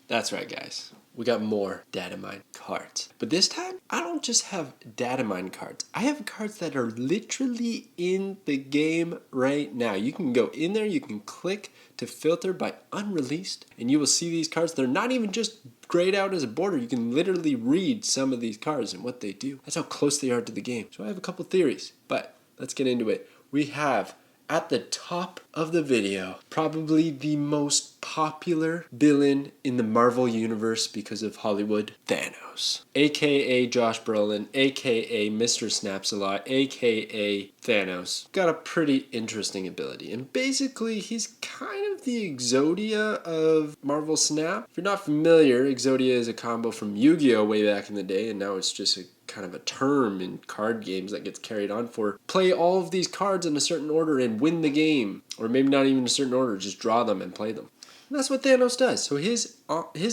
That's right, guys. We got more Datamine cards. But this time, I don't just have Datamine cards. I have cards that are literally in the game right now. You can go in there, you can click to filter by unreleased, and you will see these cards. They're not even just grayed out as a border. You can literally read some of these cards and what they do. That's how close they are to the game. So I have a couple theories, but let's get into it. We have at the top of the video, probably the most popular villain in the Marvel Universe because of Hollywood, Thanos. AKA Josh Brolin, AKA Mr. Snaps-a-Lot, AKA Thanos. Got a pretty interesting ability. And basically, he's kind of the Exodia of Marvel Snap. If you're not familiar, Exodia is a combo from Yu-Gi-Oh! Way back in the day, and now it's just a kind of a term in card games that gets carried on for play all of these cards in a certain order and win the game, or maybe not even a certain order, just draw them and play them. And that's what Thanos does. So his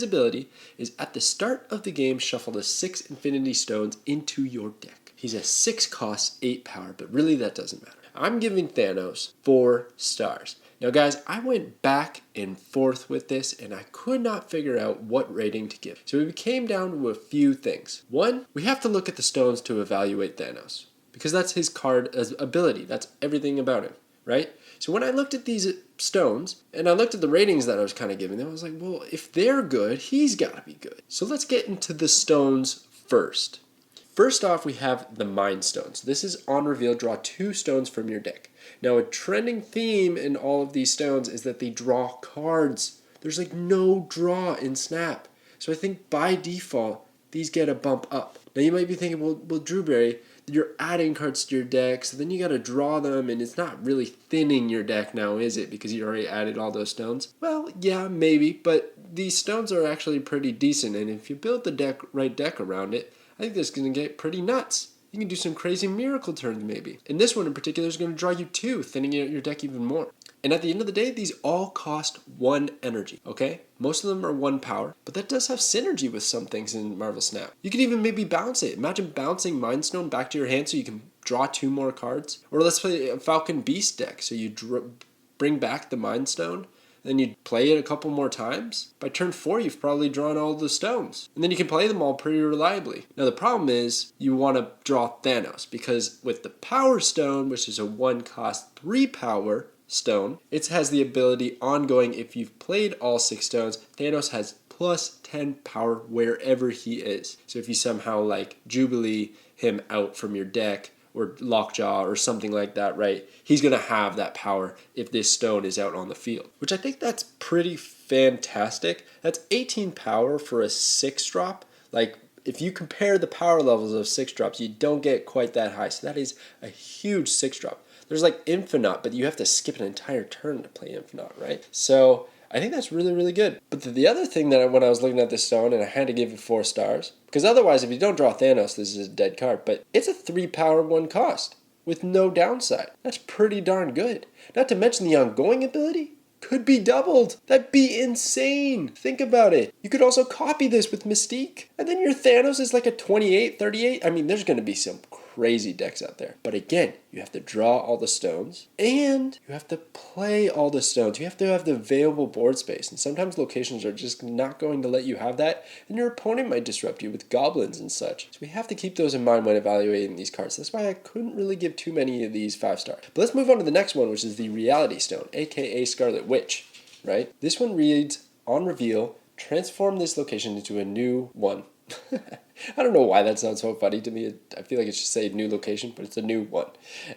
ability is at the start of the game, shuffle the 6 Infinity Stones into your deck. He's a 6 cost, 8 power, but really that doesn't matter. I'm giving Thanos 4 stars. Now guys, I went back and forth with this and I could not figure out what rating to give. So it came down to a few things. One, we have to look at the stones to evaluate Thanos because that's his card as ability. That's everything about him, right? So when I looked at these stones and I looked at the ratings that I was kind of giving them, I was like, well, if they're good, he's got to be good. So let's get into the stones first. First off, we have the Mind Stones. This is on reveal, draw 2 stones from your deck. Now, a trending theme in all of these stones is that they draw cards. There's like no draw in Snap. So I think by default, these get a bump up. Now, you might be thinking, well Drewberry, you're adding cards to your deck, so then you got to draw them, and it's not really thinning your deck now, is it? Because you already added all those stones? Well, yeah, maybe, but these stones are actually pretty decent, and if you build the right deck around it, I think this is going to get pretty nuts. You can do some crazy miracle turns maybe. And this one in particular is going to draw you 2, thinning out your deck even more. And at the end of the day, these all cost 1 energy, okay? Most of them are 1 power, but that does have synergy with some things in Marvel Snap. You could even maybe bounce it. Imagine bouncing Mind Stone back to your hand so you can draw 2 more cards. Or let's play a Falcon Beast deck. So you bring back the Mind Stone, then you play it a couple more times. By turn 4, you've probably drawn all the stones. And then you can play them all pretty reliably. Now the problem is you want to draw Thanos because with the Power Stone, which is a 1 cost 3 power stone, it has the ability ongoing if you've played all 6 stones. Thanos has plus 10 power wherever he is. So if you somehow like Jubilee him out from your deck, or Lockjaw or something like that, right? He's going to have that power if this stone is out on the field, which I think that's pretty fantastic. That's 18 power for a 6-drop. Like, if you compare the power levels of 6-drops, you don't get quite that high. So that is a huge 6-drop. There's like Infinite, but you have to skip an entire turn to play Infinite, right? So I think that's really, really good. But the other thing that when I was looking at this stone, and I had to give it 4 stars, because otherwise if you don't draw Thanos, this is a dead card, but it's a 3 power 1 cost with no downside. That's pretty darn good. Not to mention the ongoing ability could be doubled. That'd be insane. Think about it. You could also copy this with Mystique, and then your Thanos is like a 28, 38. I mean, there's going to be some crazy decks out there. But again, you have to draw all the stones and you have to play all the stones. You have to have the available board space. And sometimes locations are just not going to let you have that. And your opponent might disrupt you with goblins and such. So we have to keep those in mind when evaluating these cards. That's why I couldn't really give too many of these 5-star. But let's move on to the next one, which is the Reality Stone, aka Scarlet Witch, right? This one reads, on reveal, transform this location into a new one. I don't know why that sounds so funny to me. I feel like it should say new location, but it's a new one.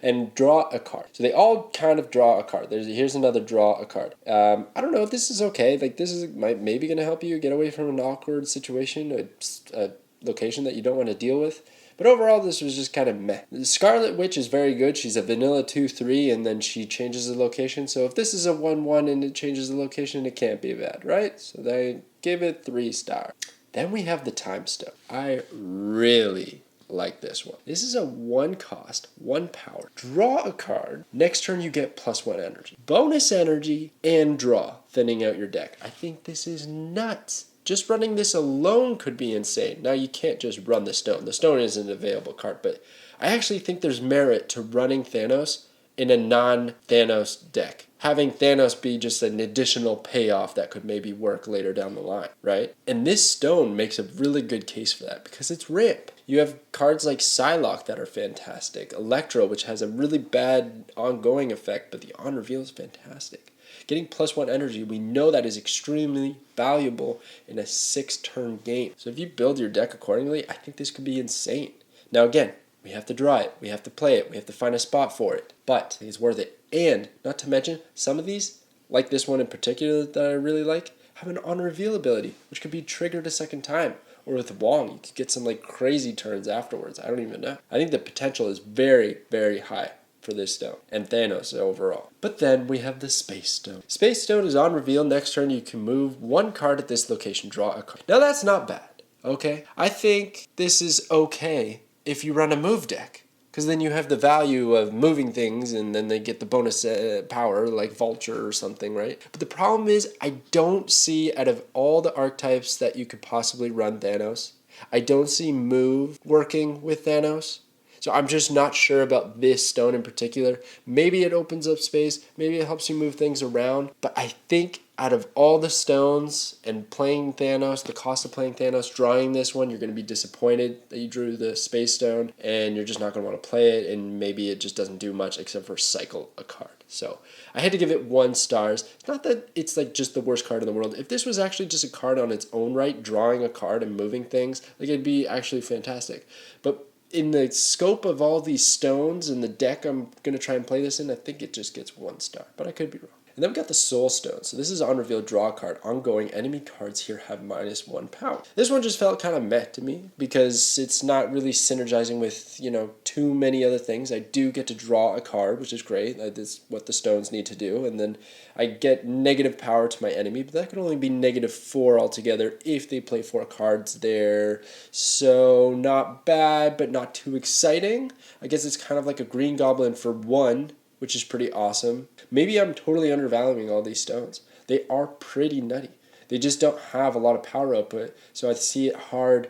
And draw a card. So they all kind of draw a card. Here's another draw a card. I don't know if this is okay. Like this is maybe going to help you get away from an awkward situation, a location that you don't want to deal with. But overall, this was just kind of meh. The Scarlet Witch is very good. She's a vanilla 2/3, and then she changes the location. So if this is a 1/1 and it changes the location, it can't be bad, right? So they give it 3 stars. Then we have the Time Stone. I really like this one. This is a 1 cost, 1 power. Draw a card. Next turn you get +1 energy. Bonus energy and draw, thinning out your deck. I think this is nuts. Just running this alone could be insane. Now you can't just run the stone. The stone is an available card, but I actually think there's merit to running Thanos in a non-Thanos deck. Having Thanos be just an additional payoff that could maybe work later down the line, right? And this stone makes a really good case for that because it's ramp. You have cards like Psylocke that are fantastic. Electro, which has a really bad ongoing effect, but the on reveal is fantastic. Getting +1 energy, we know that is extremely valuable in a 6-turn game. So if you build your deck accordingly, I think this could be insane. Now again, we have to draw it, we have to play it, we have to find a spot for it, but it's worth it. And not to mention, some of these, like this one in particular that I really like, have an on reveal ability, which could be triggered a second time. Or with Wong, you could get some like crazy turns afterwards. I don't even know. I think the potential is very, very high for this stone and Thanos overall. But then we have the Space Stone. Space Stone is on reveal. Next turn you can move 1 card at this location, draw a card. Now that's not bad, okay? I think this is okay if you run a move deck. Because then you have the value of moving things and then they get the bonus power like Vulture or something, right? But the problem is I don't see out of all the archetypes that you could possibly run Thanos, I don't see move working with Thanos. So I'm just not sure about this stone in particular. Maybe it opens up space. Maybe it helps you move things around. But I think out of all the stones and playing Thanos, the cost of playing Thanos, drawing this one, you're going to be disappointed that you drew the Space Stone and you're just not going to want to play it, and maybe it just doesn't do much except for cycle a card. So I had to give it 1 star. It's not that it's like just the worst card in the world. If this was actually just a card on its own right, drawing a card and moving things, like it'd be actually fantastic. But in the scope of all these stones and the deck I'm going to try and play this in, I think it just gets 1 star, but I could be wrong. And then we got the Soul Stone. So this is on reveal, draw a card. Ongoing enemy cards here have -1 power. This one just felt kind of meh to me because it's not really synergizing with, too many other things. I do get to draw a card, which is great. That's what the stones need to do. And then I get negative power to my enemy, but that could only be -4 altogether if they play 4 cards there. So not bad, but not too exciting. I guess it's kind of like a Green Goblin for 1, which is pretty awesome. Maybe I'm totally undervaluing all these stones. They are pretty nutty. They just don't have a lot of power output, so I see it hard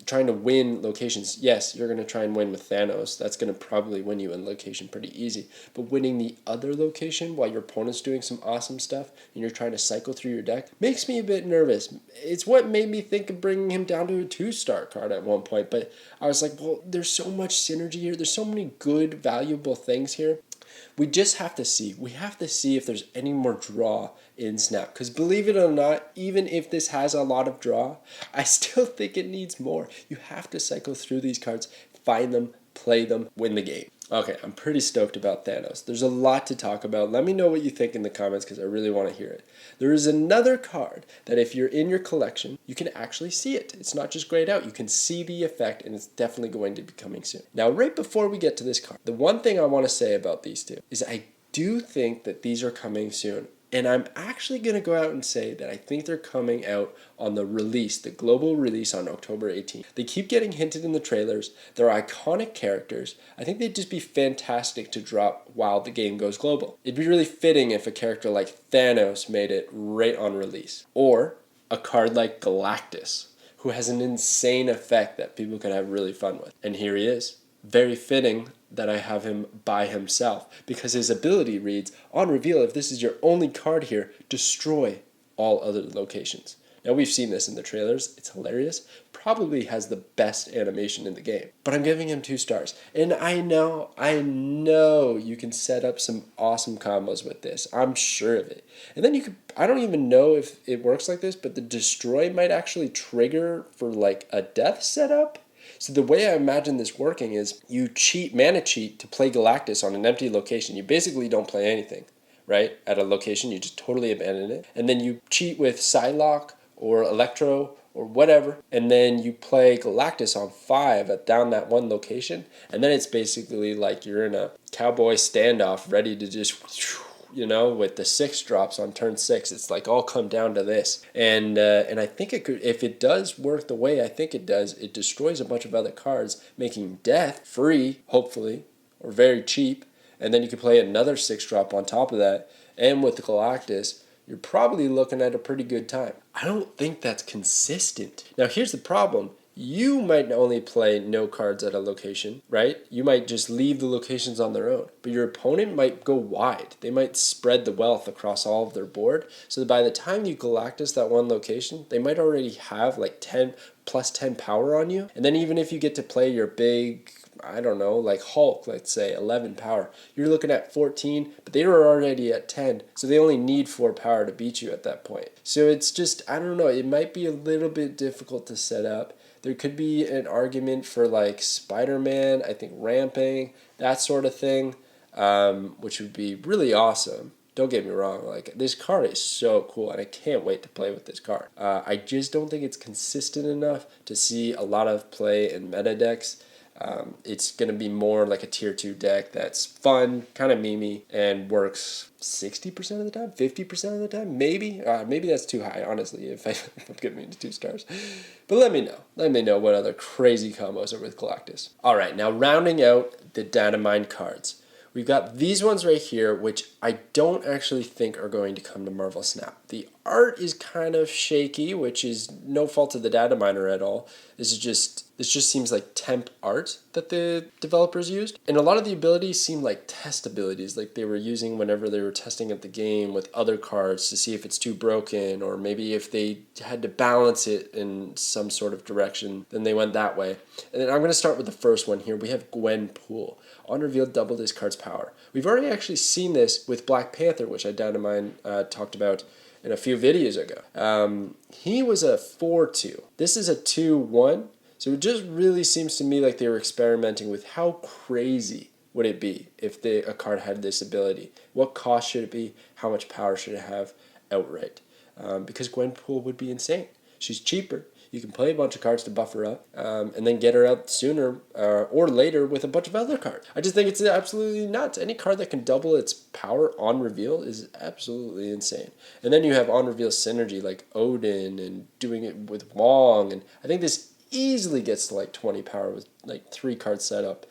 trying to win locations. Yes, you're going to try and win with Thanos. That's going to probably win you in location pretty easy. But winning the other location while your opponent's doing some awesome stuff and you're trying to cycle through your deck makes me a bit nervous. It's what made me think of bringing him down to a 2-star card at one point. But I was like, well, there's so much synergy here. There's so many good, valuable things here. We just have to see. We have to see if there's any more draw in Snap. Because believe it or not, even if this has a lot of draw, I still think it needs more. You have to cycle through these cards, find them, play them, win the game. Okay, I'm pretty stoked about Thanos. There's a lot to talk about. Let me know what you think in the comments because I really want to hear it. There is another card that if you're in your collection, you can actually see it. It's not just grayed out. You can see the effect, and it's definitely going to be coming soon. Now, right before we get to this card, the one thing I want to say about these two is I do think that these are coming soon. And I'm actually going to go out and say that I think they're coming out on the release, the global release on October 18th. They keep getting hinted in the trailers. They're iconic characters. I think they'd just be fantastic to drop while the game goes global. It'd be really fitting if a character like Thanos made it right on release. Or a card like Galactus, who has an insane effect that people can have really fun with. And here he is. Very fitting that I have him by himself because his ability reads, on reveal, if this is your only card here, destroy all other locations. Now we've seen this in the trailers. It's hilarious. Probably has the best animation in the game. But I'm giving him 2 stars. And I know you can set up some awesome combos with this. I'm sure of it. And then you could, I don't even know if it works like this, but the destroy might actually trigger for like a death setup. So the way I imagine this working is you mana cheat to play Galactus on an empty location. You basically don't play anything, right? At a location, you just totally abandon it. And then you cheat with Psylocke or Electro or whatever. And then you play Galactus on 5 down that one location. And then it's basically like you're in a cowboy standoff ready to just... with the 6 drops on turn 6, it's like all come down to this. And I think it could, if it does work the way I think it does, it destroys a bunch of other cards, making death free, hopefully, or very cheap. And then you can play another 6 drop on top of that. And with the Galactus, you're probably looking at a pretty good time. I don't think that's consistent. Now here's the problem. you might only play no cards at a location, right? You might just leave the locations on their own, but your opponent might go wide. They might spread the wealth across all of their board, so that by the time you Galactus that one location, they might already have like 10 plus 10 power on you. And then even if you get to play your big, I don't know, like Hulk, let's say 11 power, you're looking at 14, but they were already at 10, so they only need 4 power to beat you at that point. So it's just, I don't know, it might be a little bit difficult to set up. There could be an argument for like Spider-Man, I think ramping, that sort of thing, which would be really awesome. Don't get me wrong, like this card is so cool and I can't wait to play with this card. I just don't think it's consistent enough to see a lot of play in meta decks. It's going to be more like a tier 2 deck that's fun, kind of memey, and works 60% of the time, 50% of the time, maybe. Maybe that's too high, honestly, if I'm giving it 2 stars. But let me know. Let me know what other crazy combos are with Galactus. All right, now rounding out the Datamine cards. We've got these ones right here, which I don't actually think are going to come to Marvel Snap. The art is kind of shaky, which is no fault of the data miner at all. This just seems like temp art that the developers used. And a lot of the abilities seem like test abilities, like they were using whenever they were testing out the game with other cards to see if it's too broken, or maybe if they had to balance it in some sort of direction, then they went that way. And then I'm going to start with the first one here. We have Gwenpool. On reveal, double this card's power. We've already actually seen this with Black Panther, which I Dynamite talked about in a few videos ago. He was a 4-2. This is a 2-1. So it just really seems to me like they were experimenting with how crazy would it be if a card had this ability. What cost should it be? How much power should it have outright? Because Gwenpool would be insane. She's cheaper. You can play a bunch of cards to buff her up, and then get her out sooner or later with a bunch of other cards. I just think it's absolutely nuts. Any card that can double its power on reveal is absolutely insane. And then you have on reveal synergy like Odin and doing it with Wong, and I think this easily gets to like 20 power with like 3 card setup.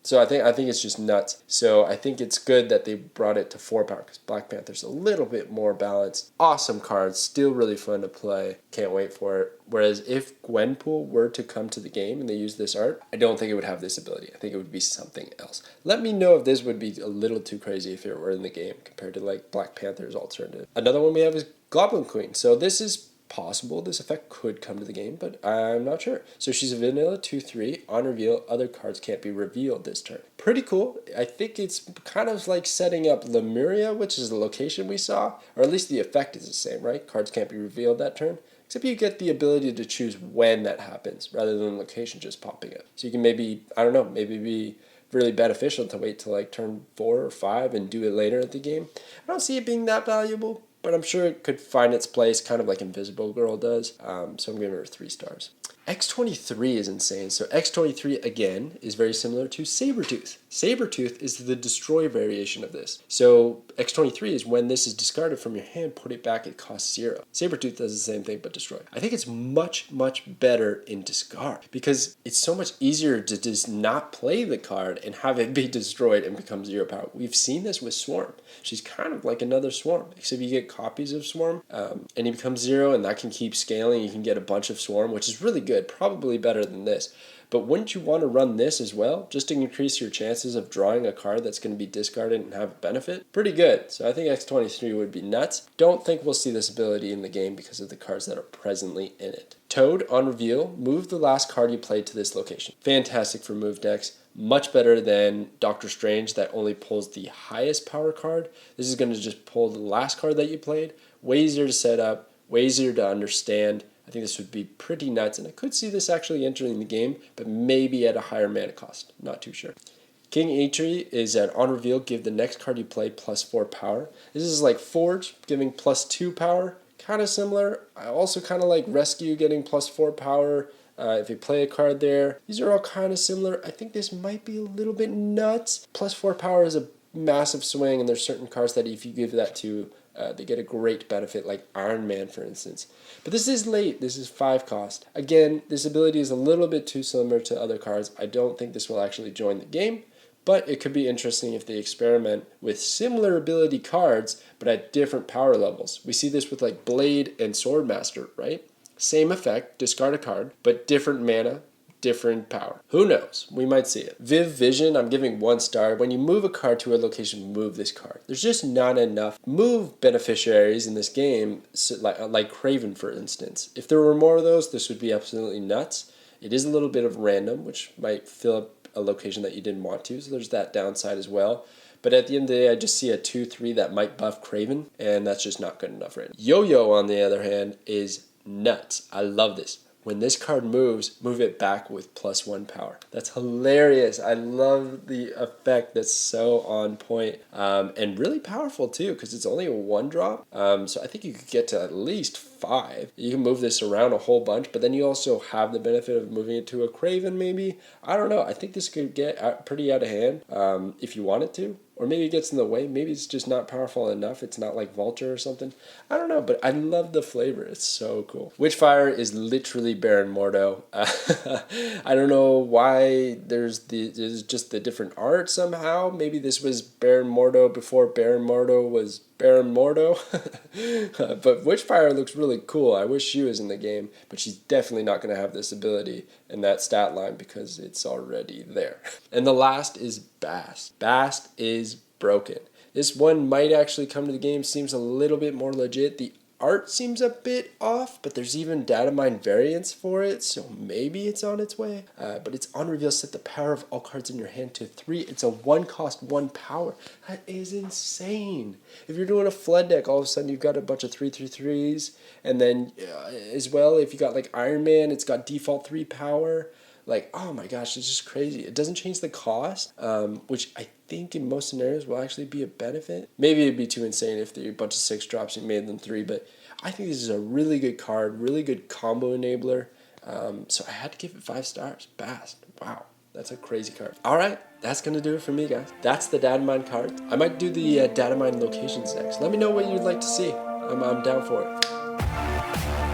So I think it's just nuts. So I think it's good that they brought it to 4 power because Black Panther's a little bit more balanced. Awesome card, still really fun to play. Can't wait for it. Whereas if Gwenpool were to come to the game and they use this art, I don't think it would have this ability. I think it would be something else. Let me know if this would be a little too crazy if it were in the game compared to like Black Panther's alternative. Another one we have is Goblin Queen. So this is possible this effect could come to the game, but I'm not sure. So she's a vanilla 2/3. On reveal, other cards can't be revealed this turn. Pretty cool. I think it's kind of like setting up Lemuria, which is the location we saw, or at least the effect is the same, right? Cards can't be revealed that turn, except you get the ability to choose when that happens rather than the location just popping up. So you can maybe, I don't know, maybe be really beneficial to wait till like turn 4 or 5 and do it later at the game. I don't see it being that valuable, but I'm sure it could find its place kind of like Invisible Girl does. So I'm giving her 3 stars. X23 is insane. So X23, again, is very similar to Sabretooth. Sabretooth is the destroy variation of this. So X23 is when this is discarded from your hand, put it back, it costs 0. Sabretooth does the same thing, but destroy. I think it's much, much better in discard because it's so much easier to just not play the card and have it be destroyed and become 0 power. We've seen this with Swarm. She's kind of like another Swarm, except you get copies of Swarm and he becomes 0, and that can keep scaling. You can get a bunch of Swarm, which is really good, probably better than this. But wouldn't you want to run this as well, just to increase your chances of drawing a card that's going to be discarded and have a benefit? Pretty good. So I think X23 would be nuts. Don't think we'll see this ability in the game because of the cards that are presently in it. Toad, on reveal, move the last card you played to this location. Fantastic for move decks. Much better than Doctor Strange that only pulls the highest power card. This is going to just pull the last card that you played. Way easier to set up, way easier to understand. I think this would be pretty nuts, and I could see this actually entering the game, but maybe at a higher mana cost. Not too sure. King Atri is at on reveal, give the next card you play plus 4 power. This is like Forge, giving plus 2 power. Kind of similar. I also kind of like Rescue, getting plus 4 power. If you play a card there. These are all kind of similar. I think this might be a little bit nuts. Plus 4 power is a massive swing, and there's certain cards that if you give that to, they get a great benefit, like Iron Man, for instance. But this is late. This is 5 cost. Again, this ability is a little bit too similar to other cards. I don't think this will actually join the game, but it could be interesting if they experiment with similar ability cards, but at different power levels. We see this with like Blade and Swordmaster, right? Same effect, discard a card, but different mana, different power. Who knows? We might see it. Viv Vision, I'm giving 1 star. When you move a card to a location, move this card. There's just not enough move beneficiaries in this game, like Craven, for instance. If there were more of those, this would be absolutely nuts. It is a little bit of random, which might fill up a location that you didn't want to, so there's that downside as well. But at the end of the day, I just see a 2-3 that might buff Craven, and that's just not good enough right now. Yo-Yo, on the other hand, is nuts. I love this. When this card moves, move it back with +1 power. That's hilarious. I love the effect. That's so on point. And really powerful too, because it's only a 1-drop. So I think you could get to at least 5. You can move this around a whole bunch, but then you also have the benefit of moving it to a Craven maybe. I don't know. I think this could get pretty out of hand if you want it to. Or maybe it gets in the way. Maybe it's just not powerful enough. It's not like Vulture or something. I don't know, but I love the flavor. It's so cool. Witchfire is literally Baron Mordo. I don't know why there's just the different art somehow. Maybe this was Baron Mordo before Baron Mordo was Baron Mordo. But Witchfire looks really cool. I wish she was in the game, but she's definitely not going to have this ability in that stat line because it's already there. And the last is Bast. Bast is broken. This one might actually come to the game. Seems a little bit more legit. The art seems a bit off, but there's even Datamine variants for it, so maybe it's on its way. But it's on reveal, set the power of all cards in your hand to 3. It's a 1 cost, 1 power. That is insane. If you're doing a flood deck, all of a sudden you've got a bunch of 3/3/3s, and then as well, if you got like Iron Man, it's got default 3 power. Like, oh my gosh, it's just crazy. It doesn't change the cost, which I think in most scenarios will actually be a benefit. Maybe it'd be too insane if there were a bunch of 6 drops and made them 3, but I think this is a really good card, really good combo enabler. So I had to give it 5 stars. Bast. Wow. That's a crazy card. All right, that's going to do it for me, guys. That's the Datamine card. I might do the Datamine locations next. Let me know what you'd like to see. I'm down for it.